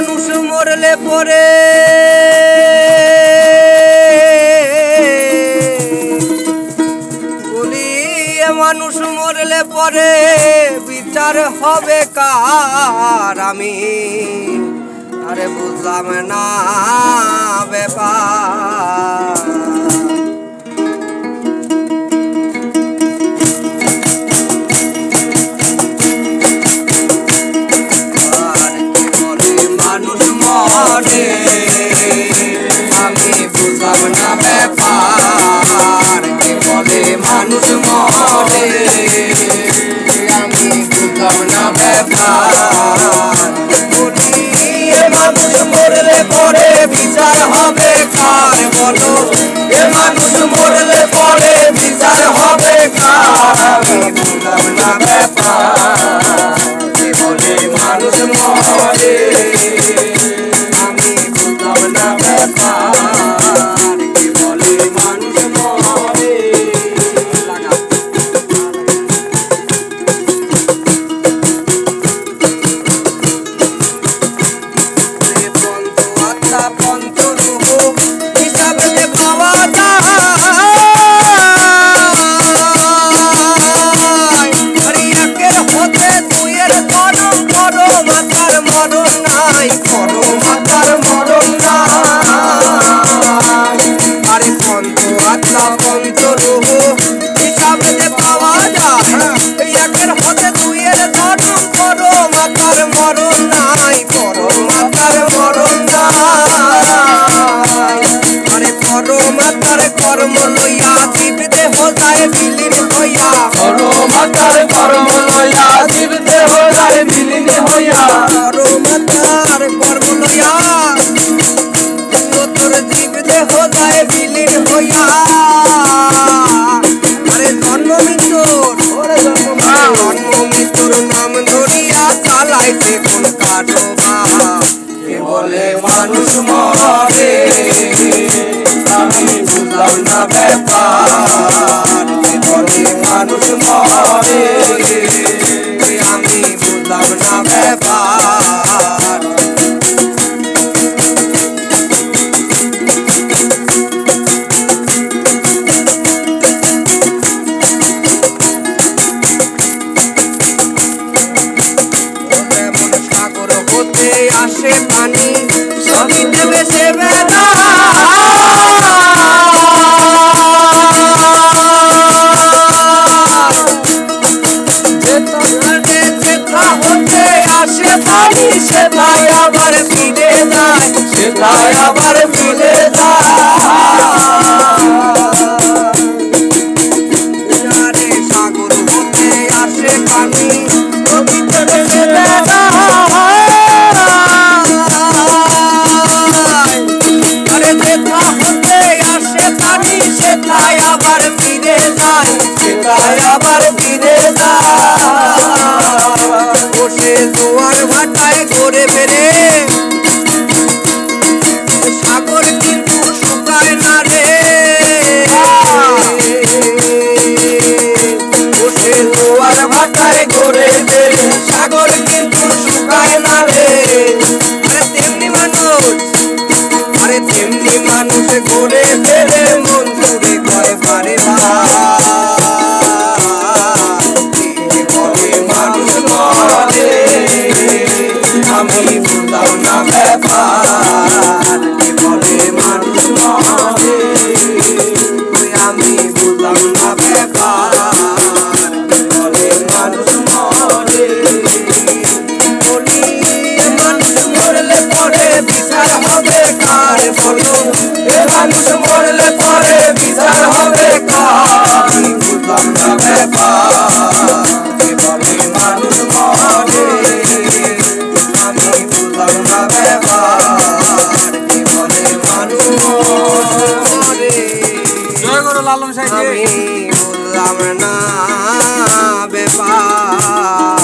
মানুষ মরলে পরে বলি মানুষ মরলে পরে বিচার হবে কার আমি আরে বুঝলাম না ব্যাপার মানুষ মরে আমি বুঝলাম না ব্যাপার বলে মানুষ মরে আমি বুঝলাম না ব্যাপার সাগর হতে আসে পানি নদীতে ভেসে বেড়ায় যেথা হতে আসে পানি সেথায় আবার ফিরে যায় সেটাই আবার ফিরে যায় সাগর হতে আসে পানি নদীতে ভেসে বেড়ায় আবার ফিরে বসে জোয়ার ভাটায় ঘুরে বেড়ে সাগর কিন্তু শুকায় না রে বসে জোয়ার ভাটায় ঘুরে বেড়ে সাগর কিন্তু শুকায় না রে আরে তেমনি মানুষ ঘুরে বেড়ে মন জুড়ে কয় পারে আমি বুঝলাম না ব্যাপার বলে মানুষ মরে আমি বুঝলাম না ব্যাপার বলে মানুষ মরে বলি মানুষ মরলে পরে বিচার হবে কার বলো এ মানুষ মরলে পরে বিচার হবে কার আমি বুঝলাম না ব্যাপার বলে মানুষ মরে আমি বুঝলাম না ব্যাপার বলে মানুষ মরে জয় গুরু লালন সাহেব আমি বুঝলাম না ব্যাপার